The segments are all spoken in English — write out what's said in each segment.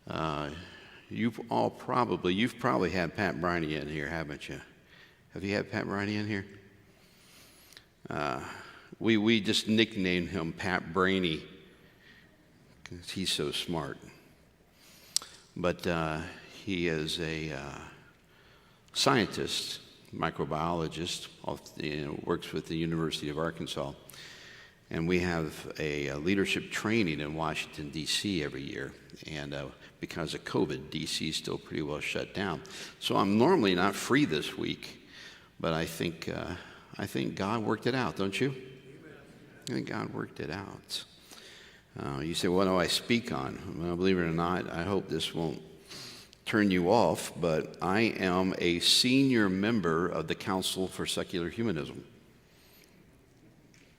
Uh, you've probably had Pat Briney in here, haven't you? Have you had Pat Briney in here? We just nicknamed him Pat Brainy because he's so smart. But he is a scientist, microbiologist, works with the University of Arkansas. And we have a leadership training in Washington, D.C. every year. And because of COVID, D.C. is still pretty well shut down. So I'm normally not free this week, but I think God worked it out, don't you? I think God worked it out. You say, what do I speak on? Well, believe it or not, I hope this won't turn you off, but I am a senior member of the Council for Secular Humanism.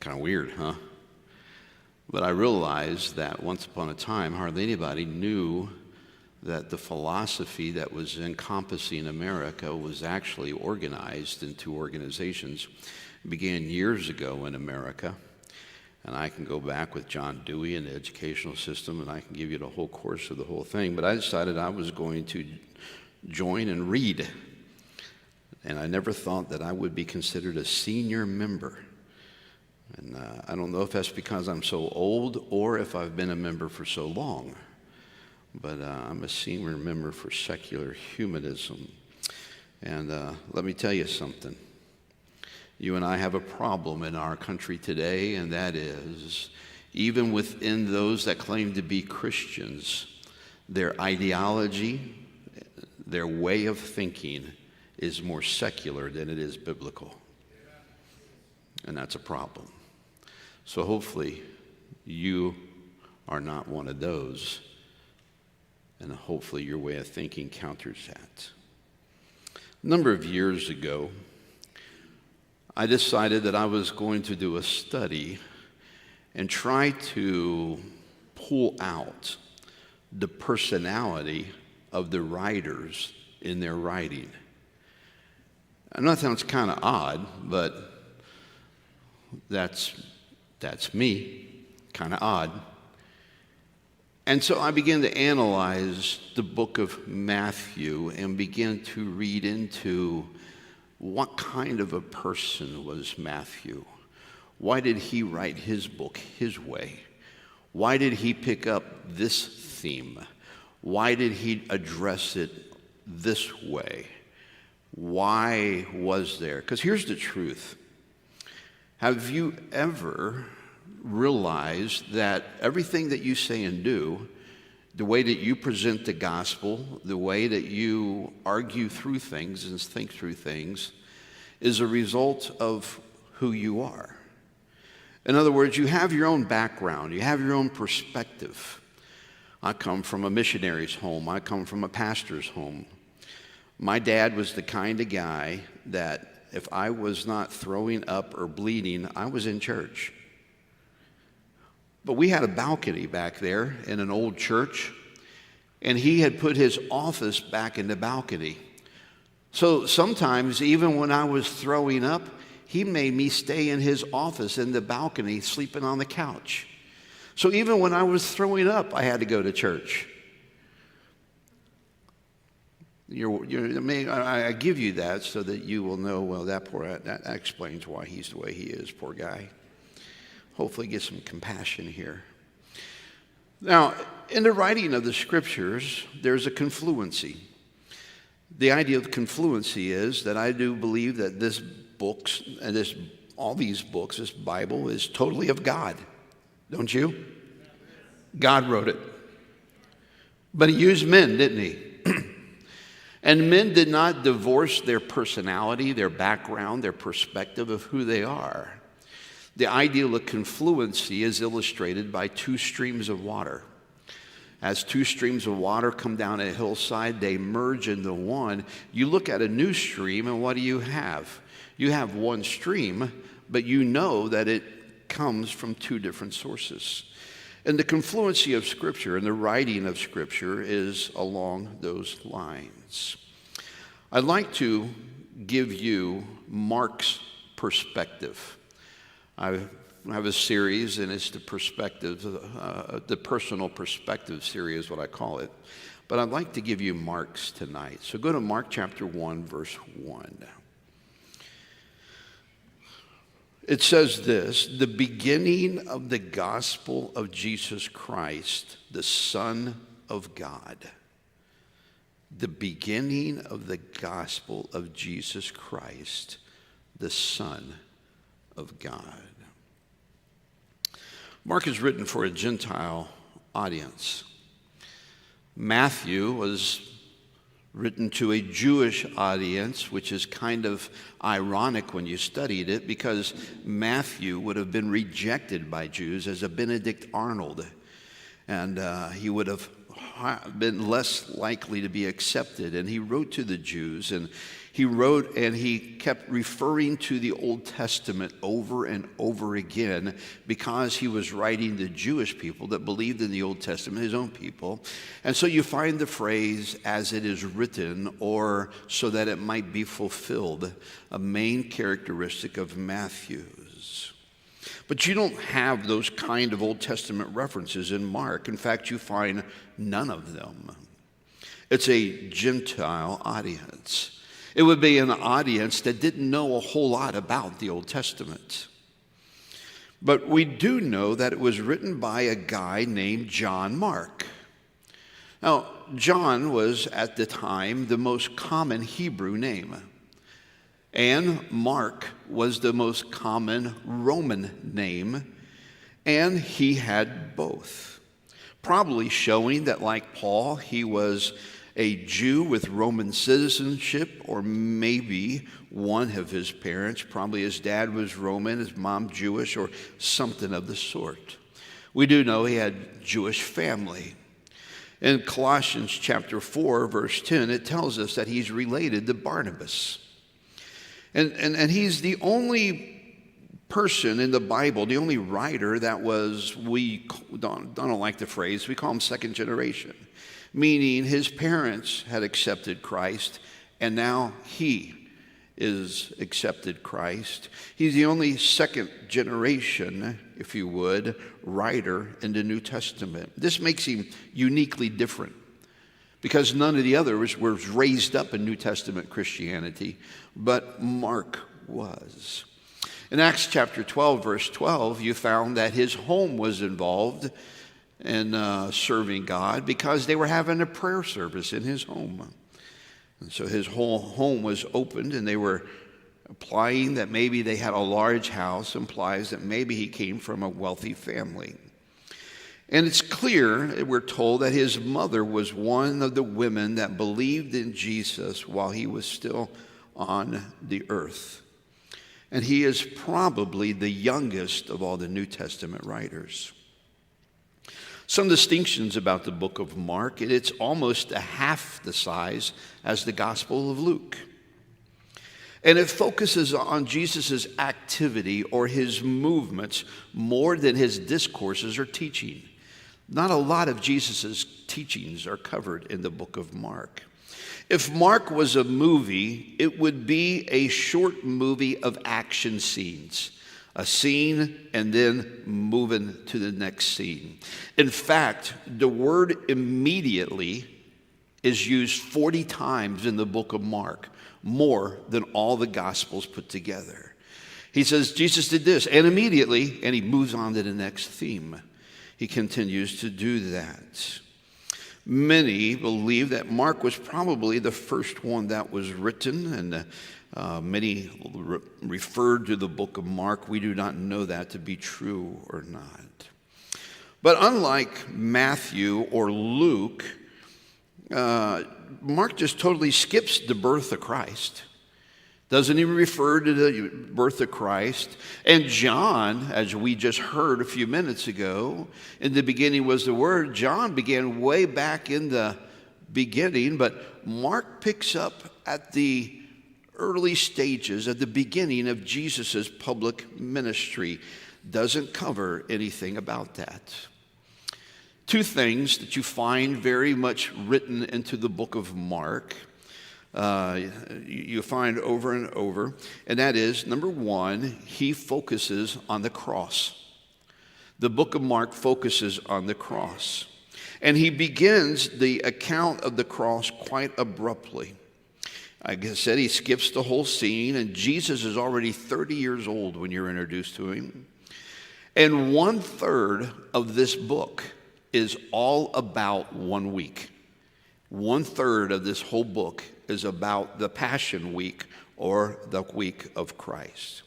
Kind of weird, huh? But I realized that once upon a time, hardly anybody knew that the philosophy that was encompassing America was actually organized into organizations. It began years ago in America. And I can go back with John Dewey and the educational system, and I can give you the whole course of the whole thing. But I decided I was going to join and read. And I never thought that I would be considered a senior member. And I don't know if that's because I'm so old or if I've been a member for so long. But I'm a senior member for Secular Humanism. And let me tell you something. You and I have a problem in our country today, and that is, even within those that claim to be Christians, their ideology, their way of thinking is more secular than it is biblical. And that's a problem. So hopefully you are not one of those, and hopefully your way of thinking counters that. A number of years ago, I decided that I was going to do a study and try to pull out the personality of the writers in their writing. I know that sounds kind of odd, but that's me, kind of odd. And so I began to analyze the book of Matthew and began to read into what kind of a person was Matthew? Why did he write his book his way? Why did he pick up this theme? Why did he address it this way? Why was there? Because here's the truth. Have you ever realized that everything that you say and do, the way that you present the gospel, the way that you argue through things and think through things, is a result of who you are? In other words, you have your own background, you have your own perspective. I come from a missionary's home, I come from a pastor's home. My dad was the kind of guy that if I was not throwing up or bleeding, I was in church. But we had a balcony back there in an old church, and he had put his office back in the balcony. So sometimes, even when I was throwing up, he made me stay in his office in the balcony, sleeping on the couch. So even when I was throwing up, I had to go to church. I give you that so that you will know, well, that explains why he's the way he is, poor guy. Hopefully get some compassion here. Now, in the writing of the scriptures, there's a confluency. The idea of confluency is that I do believe that all these books, this Bible, is totally of God. Don't you? God wrote it. But he used men, didn't he? And men did not divorce their personality, their background, their perspective of who they are. The ideal of confluency is illustrated by two streams of water. As two streams of water come down a hillside, they merge into one. You look at a new stream, and what do you have? You have one stream, but you know that it comes from two different sources. And the confluency of Scripture and the writing of Scripture is along those lines. I'd like to give you Mark's perspective. I have a series, and it's the perspective, the personal perspective series, what I call it. But I'd like to give you Mark's tonight. So go to Mark chapter 1, verse 1. It says this: the beginning of the gospel of Jesus Christ, the Son of God. The beginning of the gospel of Jesus Christ, the Son of God. Mark is written for a Gentile audience. Matthew was written to a Jewish audience, which is kind of ironic when you studied it, because Matthew would have been rejected by Jews as a Benedict Arnold, and he would have been less likely to be accepted. And he wrote to the Jews, and he kept referring to the Old Testament over and over again, because he was writing to Jewish people that believed in the Old Testament, his own people. And so you find the phrase, as it is written, or so that it might be fulfilled, a main characteristic of Matthew's. But you don't have those kind of Old Testament references in Mark. In fact, you find none of them. It's a Gentile audience. It would be an audience that didn't know a whole lot about the Old Testament. But we do know that it was written by a guy named John Mark. Now, John was at the time the most common Hebrew name, and Mark was the most common Roman name, and he had both. Probably showing that, like Paul, he was a Jew with Roman citizenship, or maybe one of his parents, probably his dad was Roman, his mom Jewish, or something of the sort. We do know he had Jewish family. In Colossians chapter 4, verse 10, it tells us that he's related to Barnabas. And he's the only person in the Bible, the only writer that was, we don't like the phrase, we call him second generation, meaning his parents had accepted Christ, and now he is accepted Christ. He's the only second generation, if you would, writer in the New Testament. This makes him uniquely different, because none of the others were raised up in New Testament Christianity, but Mark was. In Acts chapter 12, verse 12, you found that his home was involved in serving God, because they were having a prayer service in his home. And so his whole home was opened, and they were implying that maybe they had a large house, implies that maybe he came from a wealthy family. And it's clear, we're told, that his mother was one of the women that believed in Jesus while he was still on the earth. And he is probably the youngest of all the New Testament writers. Some distinctions about the book of Mark: it's almost a half the size as the Gospel of Luke. And it focuses on Jesus' activity or his movements more than his discourses or teaching. Not a lot of Jesus' teachings are covered in the book of Mark. If Mark was a movie, it would be a short movie of action scenes. A scene and then moving to the next scene. In fact, the word immediately is used 40 times in the book of Mark, more than all the Gospels put together. He says, Jesus did this, and immediately, and he moves on to the next theme. He continues to do that. Many believe that Mark was probably the first one that was written, and many referred to the book of Mark. We do not know that to be true or not. But unlike Matthew or Luke, Mark just totally skips the birth of Christ. Doesn't even refer to the birth of Christ. And John, as we just heard a few minutes ago, in the beginning was the Word. John began way back in the beginning, but Mark picks up at the early stages at the beginning of Jesus' public ministry. Doesn't cover anything about that. Two things that you find very much written into the book of Mark. you find over and over, and that is, number one, he focuses on the cross. The book of Mark focuses on the cross. And he begins the account of the cross quite abruptly. Like I said, he skips the whole scene, and Jesus is already 30 years old when you're introduced to him. And 1/3 of this book is all about 1 week. 1/3 of this whole book is about the Passion Week, or the week of Christ.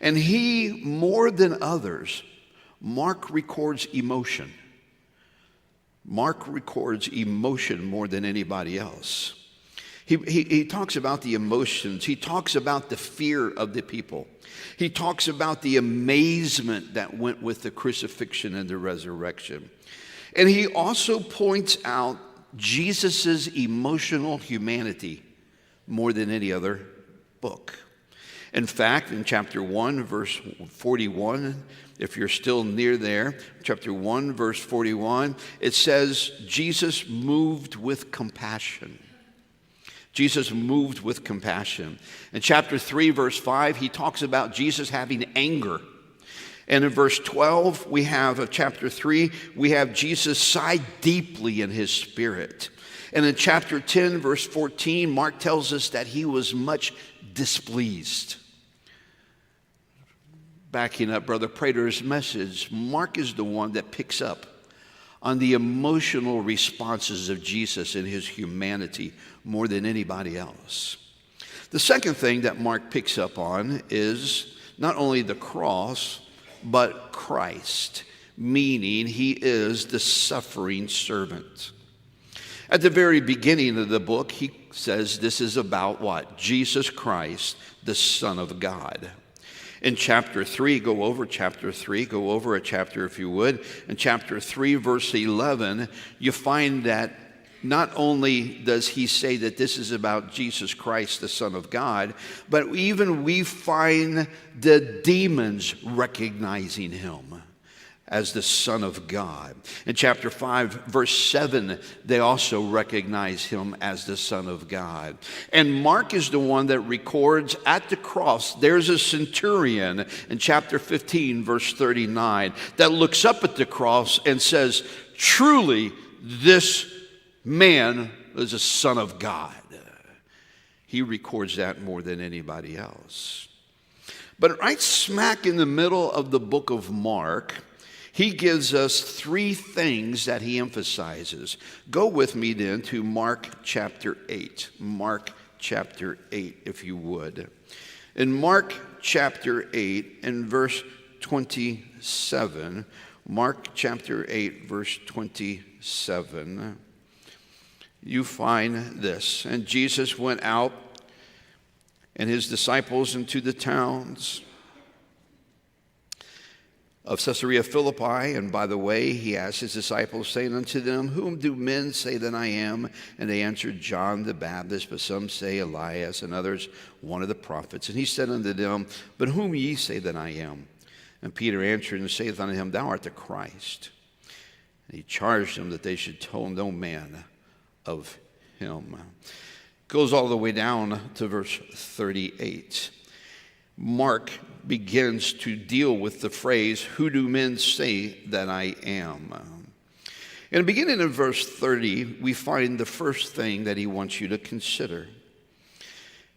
And he, more than others, Mark records emotion. Mark records emotion more than anybody else. He talks about the emotions. He talks about the fear of the people. He talks about the amazement that went with the crucifixion and the resurrection. And he also points out Jesus' emotional humanity more than any other book. In fact, in chapter 1, verse 41, if you're still near there, chapter 1, verse 41, it says, Jesus moved with compassion. Jesus moved with compassion. In chapter 3, verse 5, he talks about Jesus having anger. And in verse 12, we have, of chapter 3, we have Jesus sighed deeply in his spirit. And in chapter 10, verse 14, Mark tells us that he was much displeased. Backing up Brother Prater's message, Mark is the one that picks up on the emotional responses of Jesus in his humanity more than anybody else. The second thing that Mark picks up on is not only the cross, but Christ, meaning he is the suffering servant. At the very beginning of the book, he says this is about what? Jesus Christ, the Son of God. In chapter 3, go over a chapter if you would. In chapter 3, verse 11, you find that not only does he say that this is about Jesus Christ, the Son of God, but even we find the demons recognizing him as the Son of God. In chapter 5, verse 7, they also recognize him as the Son of God. And Mark is the one that records at the cross, there's a centurion in chapter 15, verse 39, that looks up at the cross and says, truly, this man is a Son of God. He records that more than anybody else. But right smack in the middle of the book of Mark, he gives us three things that he emphasizes. Go with me then to Mark chapter 8. Mark chapter 8, if you would. In Mark chapter 8 and verse 27, Mark chapter 8, verse 27, you find this. And Jesus went out and his disciples into the towns of Caesarea Philippi, and by the way, he asked his disciples, saying unto them, whom do men say that I am? And they answered, John the Baptist, but some say Elias, and others one of the prophets. And he said unto them, but whom ye say that I am? And Peter answered and saith unto him, thou art the Christ. And he charged them that they should tell no man of him. Goes all the way down to verse 38. Mark begins to deal with the phrase, who do men say that I am? And beginning in verse 30, we find the first thing that he wants you to consider.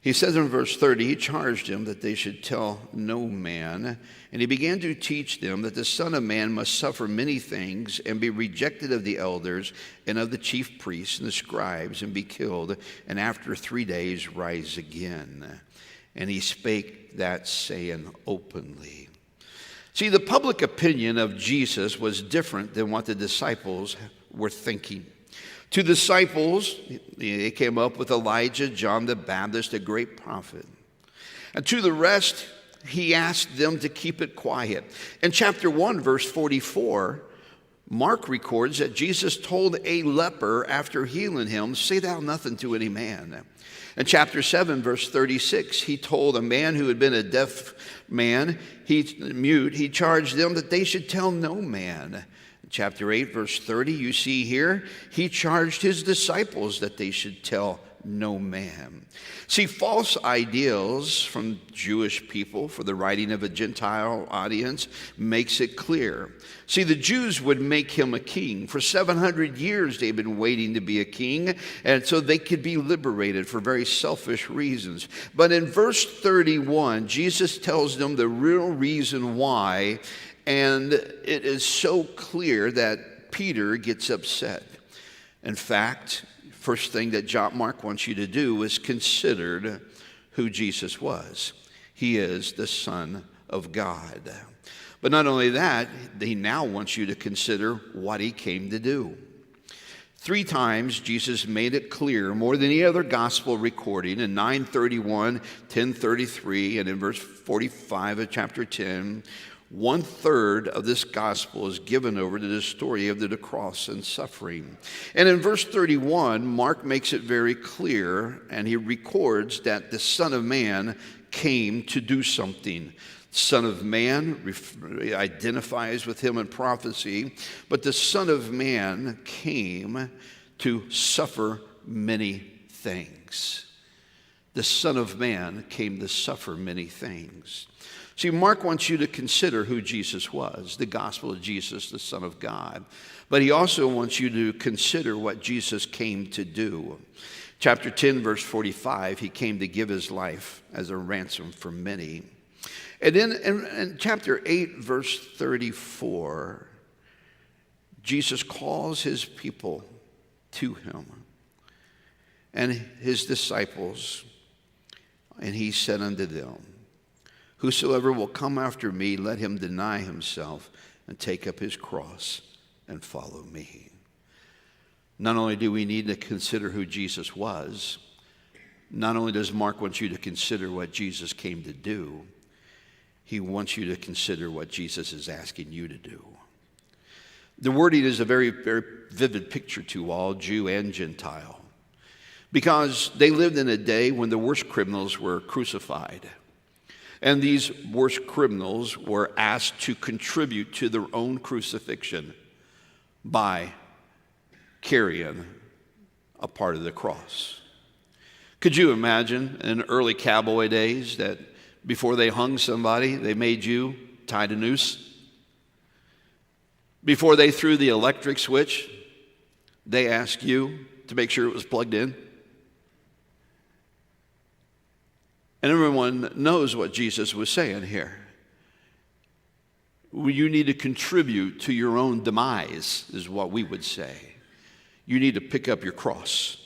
He says in verse 30, he charged them that they should tell no man, and he began to teach them that the Son of Man must suffer many things and be rejected of the elders and of the chief priests and the scribes and be killed, and after 3 days rise again. And he spake that saying openly. See, the public opinion of Jesus was different than what the disciples were thinking. To disciples, they came up with Elijah, John the Baptist, a great prophet. And to the rest, he asked them to keep it quiet. In chapter 1, verse 44, Mark records that Jesus told a leper after healing him, say thou nothing to any man. In chapter 7, verse 36, he told a man who had been a deaf man, mute, he charged them that they should tell no man. In chapter 8, verse 30, you see here, he charged his disciples that they should tell no man. See, false ideals from Jewish people for the writing of a Gentile audience makes it clear. See, the Jews would make him a king. For 700 years they've been waiting to be a king, and so they could be liberated for very selfish reasons. But in verse 31, Jesus tells them the real reason why, and it is so clear that Peter gets upset. In fact, first thing that Mark wants you to do is consider who Jesus was. He is the Son of God. But not only that, he now wants you to consider what he came to do. 3 times Jesus made it clear, more than any other gospel recording, in 9:31, 10:33, and in verse 45 of chapter 10, 1/3 of this gospel is given over to the story of the cross and suffering. And in verse 31, Mark makes it very clear, and he records that the Son of Man came to do something. Son of Man identifies with him in prophecy, but the Son of Man came to suffer many things. The Son of Man came to suffer many things. See, Mark wants you to consider who Jesus was, the gospel of Jesus, the Son of God. But he also wants you to consider what Jesus came to do. Chapter 10, verse 45, he came to give his life as a ransom for many. And then in chapter 8, verse 34, Jesus calls his people to him and his disciples, and he said unto them, whosoever will come after me, let him deny himself and take up his cross and follow me. Not only do we need to consider who Jesus was, not only does Mark want you to consider what Jesus came to do, he wants you to consider what Jesus is asking you to do. The wording is a very, very vivid picture to all, Jew and Gentile, because they lived in a day when the worst criminals were crucified. And these worst criminals were asked to contribute to their own crucifixion by carrying a part of the cross. Could you imagine in early cowboy days that before they hung somebody, they made you tie the noose? Before they threw the electric switch, they asked you to make sure it was plugged in? And everyone knows what Jesus was saying here. You need to contribute to your own demise, is what we would say. You need to pick up your cross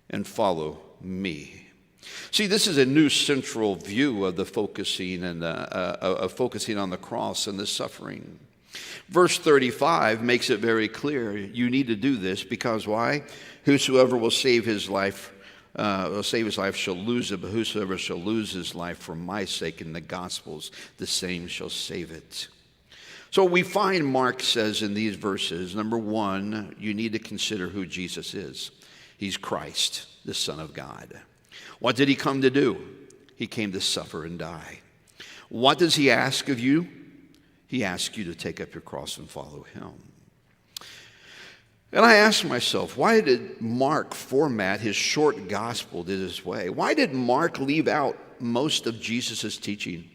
and follow me. See, this is a new central view of the focusing and of focusing on the cross and the suffering. Verse 35 makes it very clear. You need to do this because why? Whosoever will save his life shall lose it, but whosoever shall lose his life for my sake in the Gospels, the same shall save it. So we find Mark says in these verses, number one, you need to consider who Jesus is. He's Christ, the Son of God. What did he come to do? He came to suffer and die. What does he ask of you? He asks you to take up your cross and follow him. And I asked myself, why did Mark format his short gospel this way? Why did Mark leave out most of Jesus' teaching?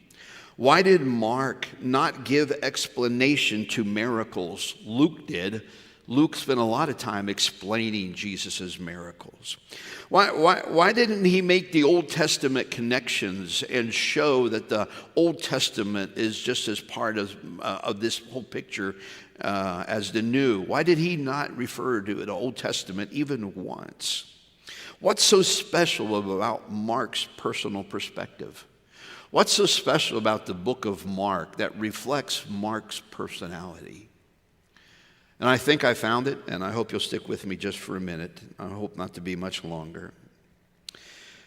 Why did Mark not give explanation to miracles? Luke did. Luke spent a lot of time explaining Jesus' miracles. Why didn't he make the Old Testament connections and show that the Old Testament is just as part of this whole picture as the New? Why did he not refer to the Old Testament even once? What's so special about Mark's personal perspective? What's so special about the book of Mark that reflects Mark's personality? And I think I found it, and I hope you'll stick with me just for a minute. I hope not to be much longer.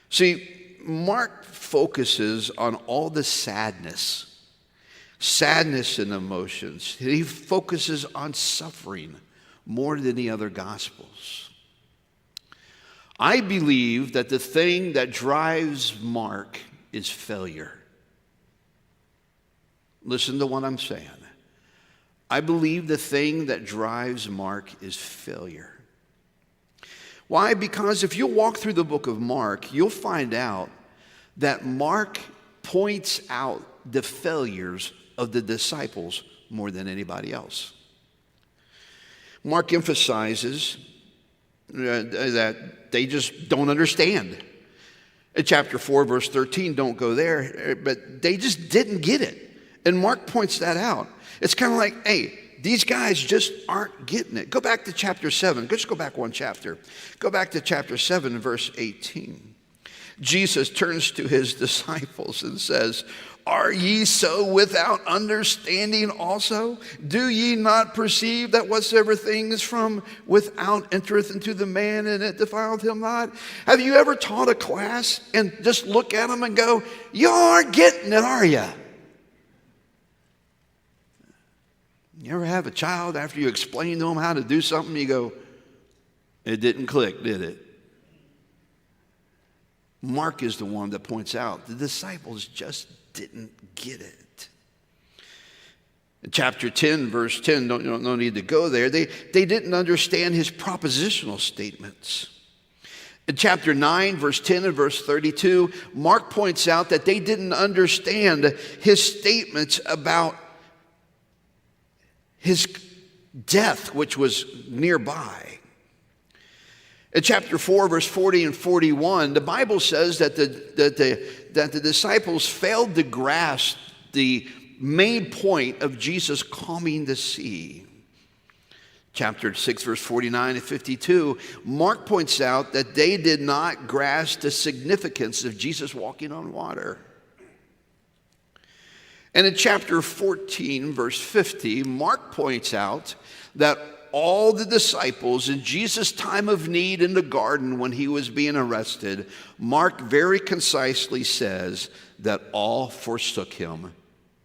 See, Mark focuses on all the sadness and emotions. He focuses on suffering more than the other Gospels. I believe that the thing that drives Mark is failure. Listen to what I'm saying. I believe the thing that drives Mark is failure. Why? Because if you walk through the book of Mark, you'll find out that Mark points out the failures of the disciples more than anybody else. Mark emphasizes that they just don't understand. In chapter 4, verse 13, don't go there, but they just didn't get it. And Mark points that out. It's kind of like, hey, these guys just aren't getting it. Go back to chapter 7. Just go back one chapter. Go back to chapter 7, verse 18. Jesus turns to his disciples and says, "Are ye so without understanding also? Do ye not perceive that whatsoever things from without entereth into the man, and it defileth him not?" Have you ever taught a class and just look at them and go, "You aren't getting it, are you?" You ever have a child, after you explain to them how to do something, you go, "It didn't click, did it?" Mark is the one that points out the disciples just didn't get it. In chapter 10, verse 10, no need to go there. They didn't understand his propositional statements. In chapter 9, verse 10 and verse 32, Mark points out that they didn't understand his statements about his death, which was nearby. In chapter 4, verse 40 and 41, the Bible says that the disciples failed to grasp the main point of Jesus calming the sea. Chapter 6, verse 49 and 52, Mark points out that they did not grasp the significance of Jesus walking on water. And in chapter 14, verse 50, Mark points out that all the disciples in Jesus' time of need in the garden when he was being arrested, Mark very concisely says that all forsook him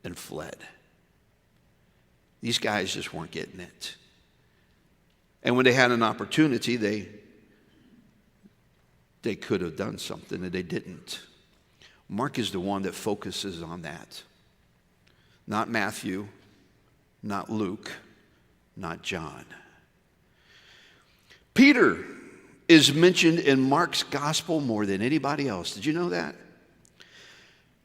and fled. These guys just weren't getting it. And when they had an opportunity, they could have done something, and they didn't. Mark is the one that focuses on that. Not Matthew, not Luke, not John. Peter is mentioned in Mark's gospel more than anybody else. Did you know that?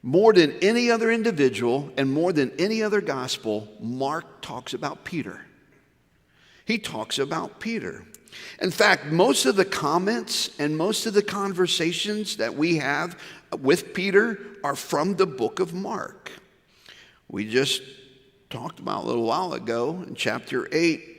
More than any other individual and more than any other gospel, Mark talks about Peter. He talks about Peter. In fact, most of the comments and most of the conversations that we have with Peter are from the book of Mark. We just talked about a little while ago in chapter 8.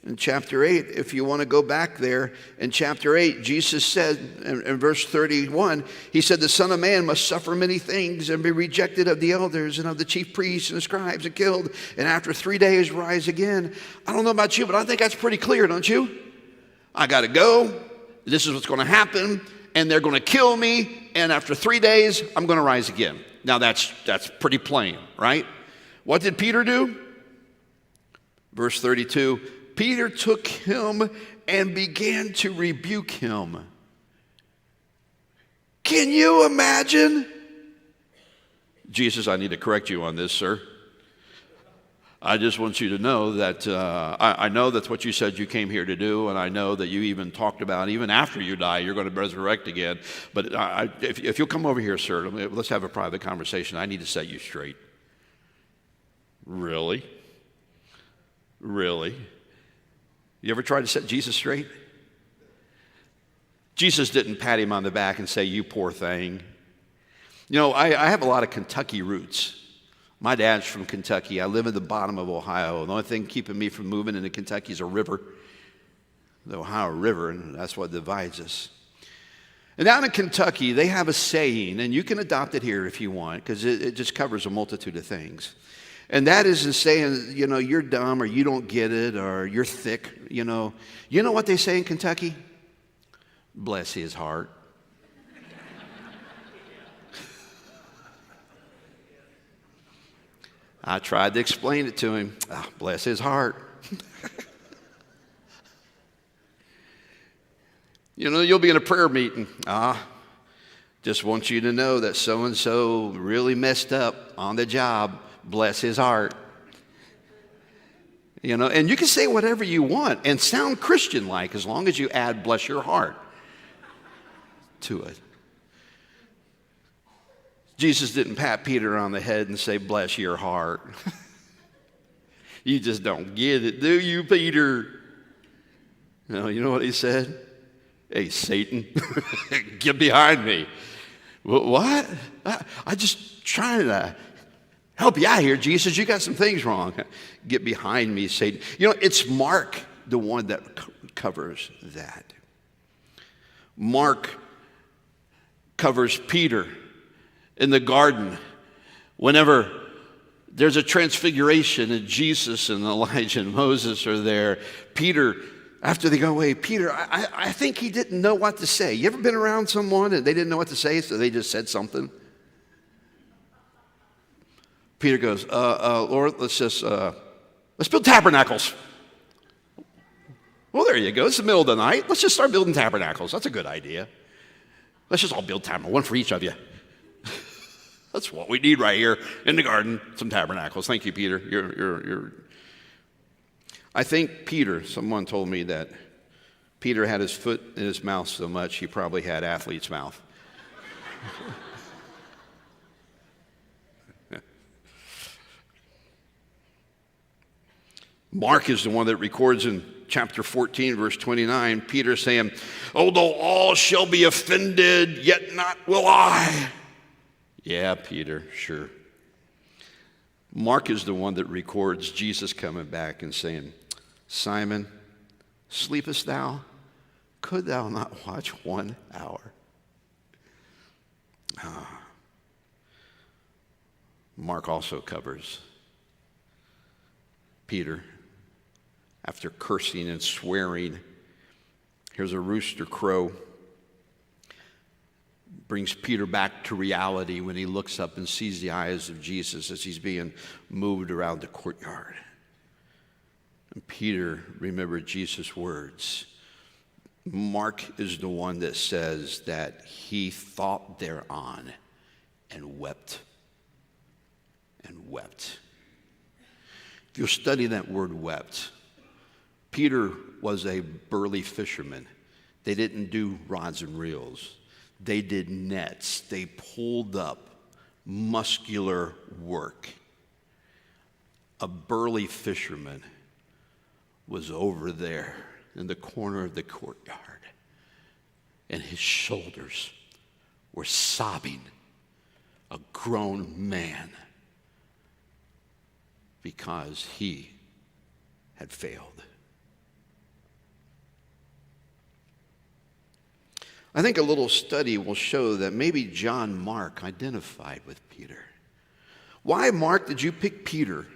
In chapter 8, if you want to go back there, in chapter 8, Jesus said in verse 31, he said, "The Son of Man must suffer many things and be rejected of the elders and of the chief priests and the scribes and killed, and after 3 days rise again." I don't know about you, but I think that's pretty clear, don't you? I got to go. This is what's going to happen, and they're going to kill me, and after 3 days, I'm going to rise again. Now, that's pretty plain, right? What did Peter do? Verse 32, Peter took him and began to rebuke him. Can you imagine? Jesus, I need to correct you on this, sir. I just want you to know that I know that's what you said you came here to do, and I know that you even talked about even after you die, you're going to resurrect again. But if you'll come over here, sir, let's have a private conversation. I need to set you straight. Really? Really? You ever tried to set Jesus straight? Jesus didn't pat him on the back and say, "You poor thing." You know, I have a lot of Kentucky roots. My dad's from Kentucky. I live at the bottom of Ohio. The only thing keeping me from moving into Kentucky is a river, the Ohio River, and that's what divides us. And down in Kentucky, they have a saying, and you can adopt it here if you want, because it just covers a multitude of things. And that isn't saying, you're dumb or you don't get it or you're thick, You know what they say in Kentucky? Bless his heart. I tried to explain it to him. Bless his heart. You'll be in a prayer meeting. Just want you to know that so-and-so really messed up on the job. Bless his heart. And you can say whatever you want and sound Christian-like as long as you add bless your heart. to it. Jesus didn't pat Peter on the head and say, bless your heart. You just don't get it, do you, Peter? No, you know what he said? Hey, Satan, get behind me. What? I just trying to help you out here, Jesus. You got some things wrong. Get behind me, Satan. You know, it's Mark, the one that covers that. Mark covers Peter in the garden whenever there's a transfiguration and Jesus and Elijah and Moses are there. Peter, after they go away, Peter, I think he didn't know what to say. You ever been around someone and they didn't know what to say, so they just said something? Peter goes, Lord, let's build tabernacles. Well, there you go. It's the middle of the night. Let's just start building tabernacles. That's a good idea. Let's just all build tabernacles, one for each of you. That's what we need right here in the garden, some tabernacles. Thank you, Peter. You're. I think Peter, someone told me that Peter had his foot in his mouth so much he probably had athlete's mouth. Mark is the one that records in chapter 14, verse 29, Peter saying, although all shall be offended, yet not will I. Yeah, Peter, sure. Mark is the one that records Jesus coming back and saying, Simon, sleepest thou? Could thou not watch 1 hour? Mark also covers Peter. After cursing and swearing, here's a rooster crow. Brings Peter back to reality when he looks up and sees the eyes of Jesus as he's being moved around the courtyard. And Peter remembered Jesus' words. Mark is the one that says that he thought thereon and wept. And wept. If you'll study that word wept, Peter was a burly fisherman. They didn't do rods and reels. They did nets. They pulled up muscular work. A burly fisherman was over there in the corner of the courtyard, and his shoulders were sobbing, a grown man, because he had failed. I think a little study will show that maybe John Mark identified with Peter. Why, Mark, did you pick Peter?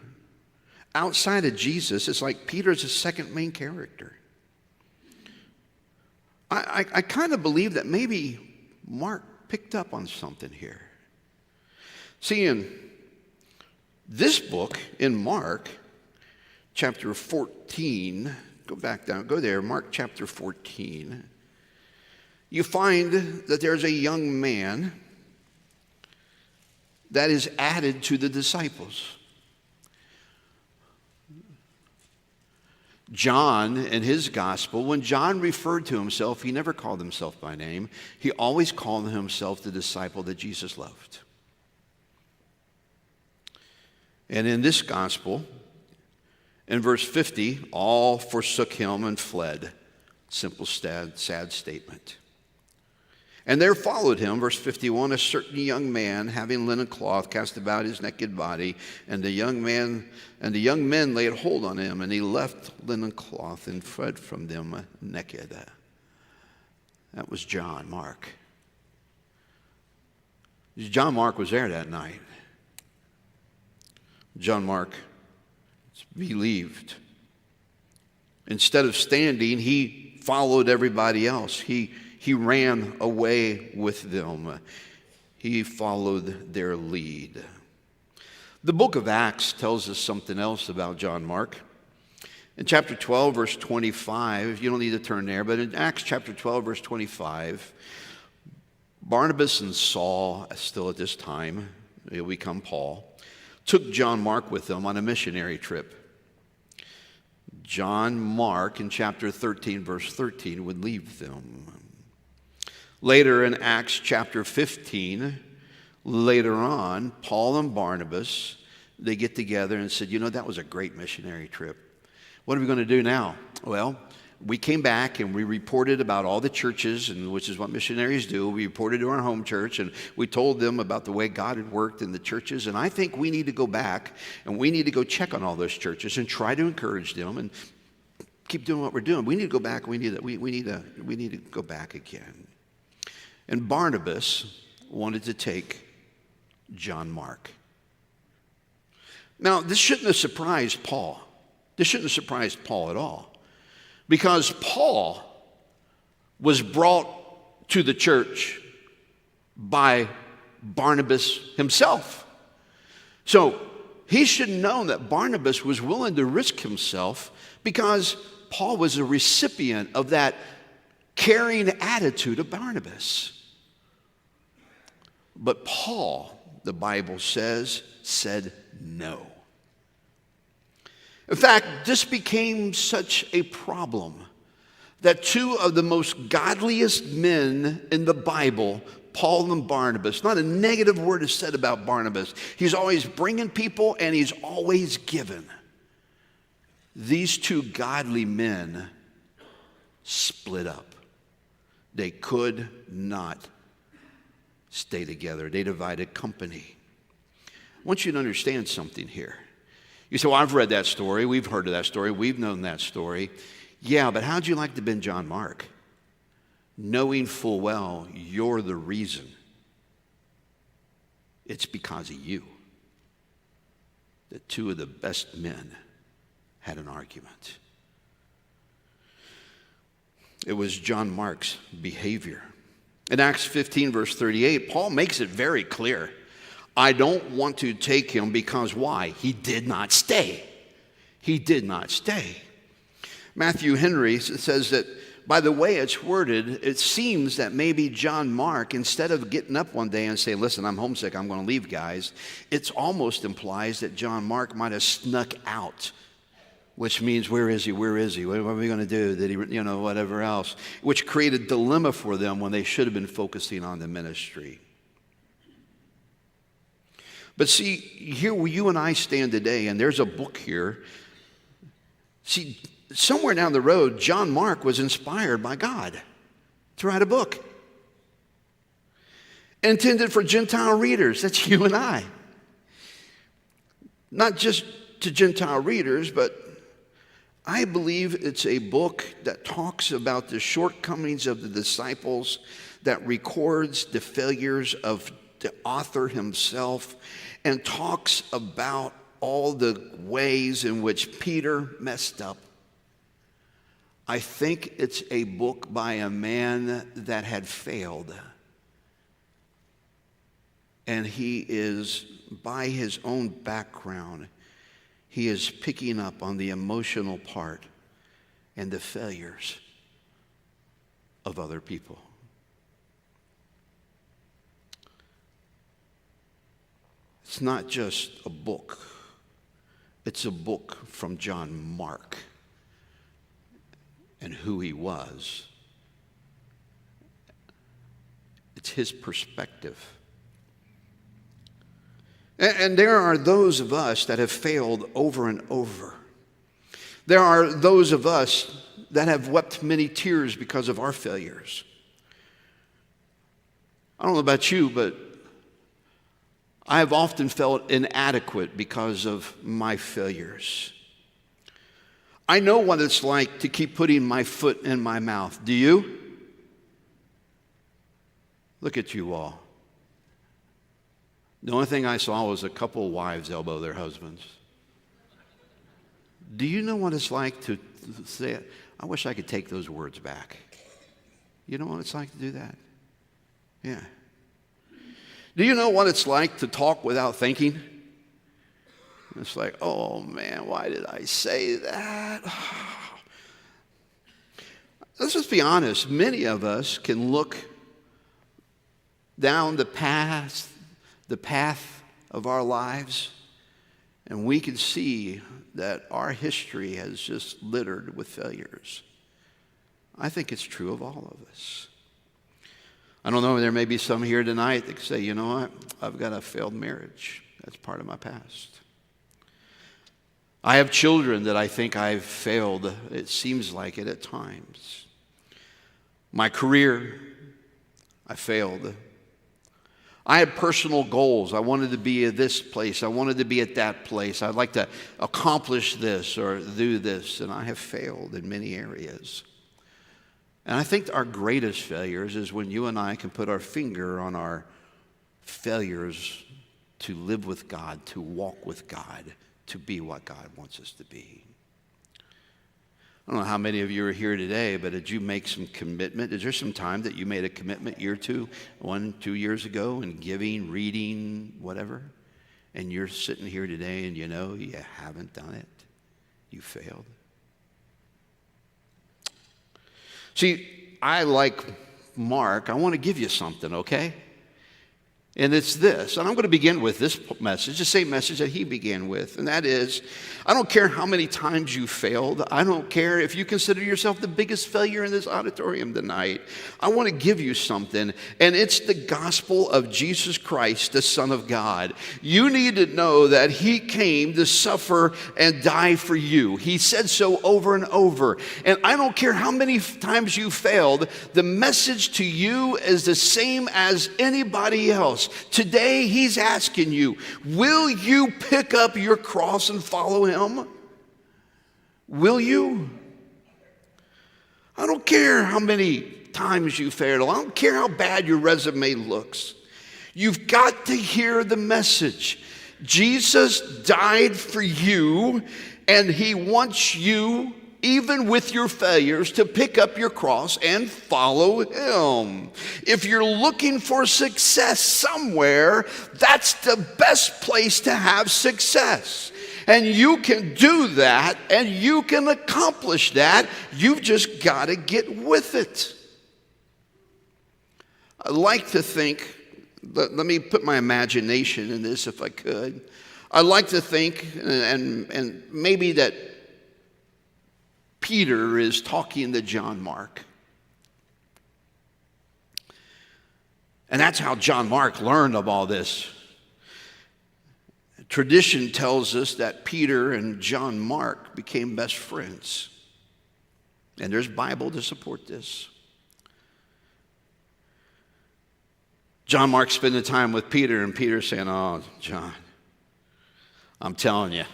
Outside of Jesus, it's like Peter's the second main character. I kind of believe that maybe Mark picked up on something here. See, in this book, in Mark, chapter 14, go there, Mark chapter 14, you find that there's a young man that is added to the disciples. John, in his gospel, when John referred to himself, he never called himself by name. He always called himself the disciple that Jesus loved. And in this gospel, in verse 50, all forsook him and fled. Simple, sad statement. And there followed him, verse 51, a certain young man having linen cloth cast about his naked body, and the young men laid hold on him, and he left linen cloth and fled from them naked. That was John Mark. John Mark was there that night. John Mark believed. Instead of standing, he followed everybody else. He ran away with them. He followed their lead. The book of Acts tells us something else about John Mark. In chapter 12, verse 25, you don't need to turn there, but in Acts chapter 12, verse 25, Barnabas and Saul, still at this time, he'll become Paul, took John Mark with them on a missionary trip. John Mark, in chapter 13, verse 13, would leave them. Later in Acts chapter 15, later on, Paul and Barnabas, they get together and said, that was a great missionary trip. What are we going to do now? Well, we came back and we reported about all the churches, and which is what missionaries do. We reported to our home church and we told them about the way God had worked in the churches. And I think we need to go back and we need to go check on all those churches and try to encourage them and keep doing what we're doing. We need to go back. We need to go back again. And Barnabas wanted to take John Mark. Now, this shouldn't have surprised Paul. This shouldn't have surprised Paul at all. Because Paul was brought to the church by Barnabas himself. So he should have known that Barnabas was willing to risk himself because Paul was a recipient of that caring attitude of Barnabas. But Paul, the Bible says, said no. In fact, this became such a problem that two of the most godliest men in the Bible, Paul and Barnabas, not a negative word is said about Barnabas. He's always bringing people and he's always giving. These two godly men split up. They could not stay together. They divided company. I want you to understand something here. You say, well, I've read that story. We've heard of that story. We've known that story. Yeah, but how'd you like to have been John Mark? Knowing full well you're the reason. It's because of you that two of the best men had an argument. It was John Mark's behavior. In Acts 15, verse 38, Paul makes it very clear. I don't want to take him because why? He did not stay. He did not stay. Matthew Henry says that by the way it's worded, it seems that maybe John Mark, instead of getting up one day and saying, listen, I'm homesick, I'm going to leave, guys, it almost implies that John Mark might have snuck out, which means, where is he? Where is he? What are we going to do? Did he, whatever else, which created a dilemma for them when they should have been focusing on the ministry. But see, here where you and I stand today, and there's a book here. See, somewhere down the road, John Mark was inspired by God to write a book. Intended for Gentile readers. That's you and I. Not just to Gentile readers, but I believe it's a book that talks about the shortcomings of the disciples, that records the failures of the author himself, and talks about all the ways in which Peter messed up. I think it's a book by a man that had failed. And he is, by his own background, he is picking up on the emotional part and the failures of other people. It's not just a book. It's a book from John Mark and who he was. It's his perspective. And there are those of us that have failed over and over. There are those of us that have wept many tears because of our failures. I don't know about you, but I have often felt inadequate because of my failures. I know what it's like to keep putting my foot in my mouth. Do you? Look at you all. The only thing I saw was a couple of wives elbow their husbands. Do you know what it's like to say, I wish I could take those words back? You know what it's like to do that? Yeah. Do you know what it's like to talk without thinking? It's like, oh man, why did I say that? Let's just be honest. Many of us can look down the path of our lives, and we can see that our history has just littered with failures. I think it's true of all of us. I don't know, there may be some here tonight that say, you know what, I've got a failed marriage. That's part of my past. I have children that I think I've failed. It seems like it at times. My career, I failed. I had personal goals. I wanted to be at this place. I wanted to be at that place. I'd like to accomplish this or do this, and I have failed in many areas. And I think our greatest failures is when you and I can put our finger on our failures to live with God, to walk with God, to be what God wants us to be. I don't know how many of you are here today, but did you make some commitment? Is there some time that you made a commitment year or two, 1, 2 years ago in giving, reading, whatever? And you're sitting here today and you know you haven't done it. You failed. See, I like Mark. I want to give you something, okay? And it's this, and I'm going to begin with this message, the same message that he began with, and that is, I don't care how many times you failed. I don't care if you consider yourself the biggest failure in this auditorium tonight. I want to give you something, and it's the gospel of Jesus Christ, the Son of God. You need to know that he came to suffer and die for you. He said so over and over, and I don't care how many times you failed, the message to you is the same as anybody else. Today, he's asking you, will you pick up your cross and follow him? Will you? I don't care how many times you failed. I don't care how bad your resume looks. You've got to hear the message. Jesus died for you, and he wants you, even with your failures, to pick up your cross and follow him. If you're looking for success somewhere, that's the best place to have success. And you can do that, and you can accomplish that. You've just got to get with it. I like to think, let me put my imagination in this if I could. I like to think, and maybe that Peter is talking to John Mark. And that's how John Mark learned of all this. Tradition tells us that Peter and John Mark became best friends. And there's Bible to support this. John Mark spending time with Peter, and Peter saying, oh, John, I'm telling you,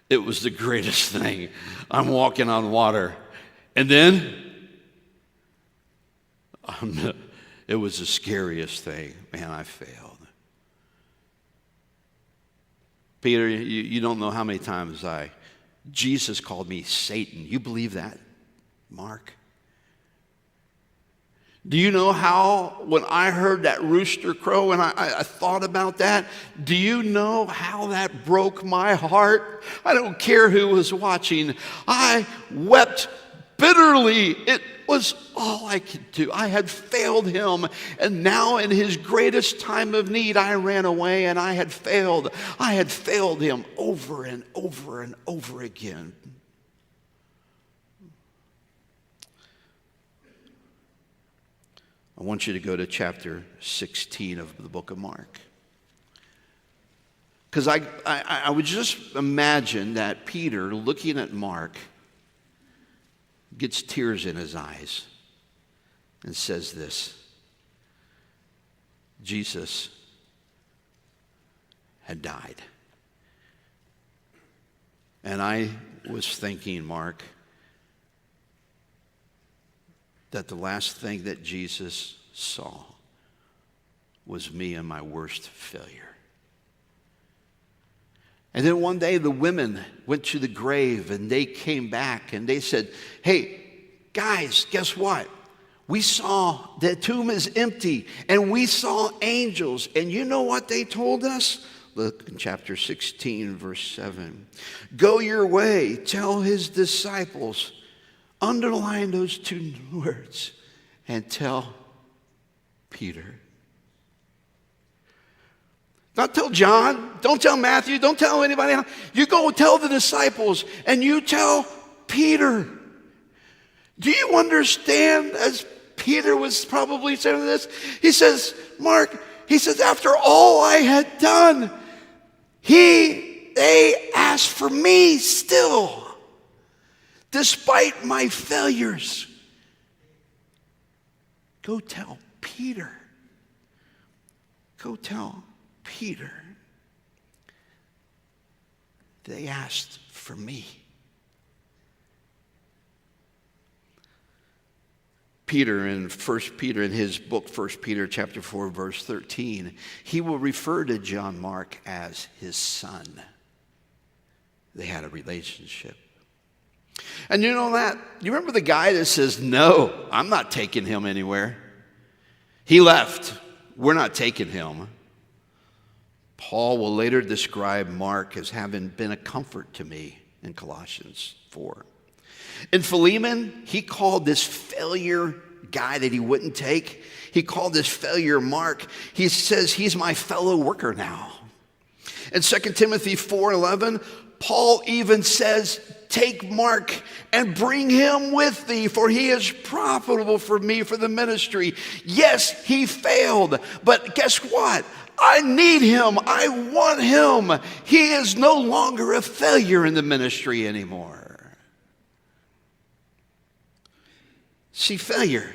it was the greatest thing. I'm walking on water. And then, it was the scariest thing. Man, I failed. Peter, you don't know how many times Jesus called me Satan. You believe that, Mark? Do you know how, when I heard that rooster crow and I thought about that, do you know how that broke my heart? I don't care who was watching. I wept bitterly. It was all I could do. I had failed him, and now in his greatest time of need, I ran away and I had failed. I had failed him over and over and over again. I want you to go to chapter 16 of the book of Mark. Because I would just imagine that Peter, looking at Mark, gets tears in his eyes and says this: Jesus had died. And I was thinking, Mark, that the last thing that Jesus saw was me and my worst failure. And then one day the women went to the grave and they came back and they said, hey, guys, guess what? We saw the tomb is empty and we saw angels. And you know what they told us? Look in chapter 16, verse 7. Go your way, tell his disciples. Underline those two words and tell Peter. Don't tell John, don't tell Matthew, don't tell anybody else. You go tell the disciples and you tell Peter. Do you understand, as Peter was probably saying this. He says, Mark, he says, after all I had done, they asked for me still, despite my failures. Go tell Peter. Go tell Peter. They asked for me. Peter in 1 Peter, in his book, 1 Peter chapter 4, verse 13, he will refer to John Mark as his son. They had a relationship. And you know that? You remember the guy that says, no, I'm not taking him anywhere. He left. We're not taking him. Paul will later describe Mark as having been a comfort to me in Colossians 4. In Philemon, he called this failure guy that he wouldn't take, he called this failure Mark. He says he's my fellow worker now. In 2 Timothy 4:11, Paul even says, take Mark and bring him with thee, for he is profitable for me for the ministry. Yes, he failed, but guess what? I need him. I want him. He is no longer a failure in the ministry anymore. See, failure,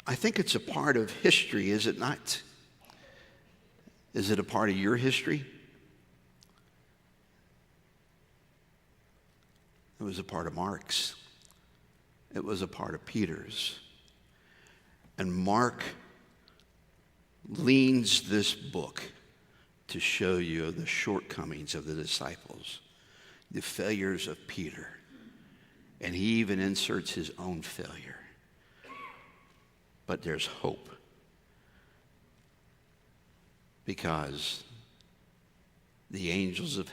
I think it's a part of history, is it not? Is it a part of your history? It was a part of Mark's. It was a part of Peter's. And Mark leans this book to show you the shortcomings of the disciples, the failures of Peter. And he even inserts his own failure. But there's hope. Because the angels of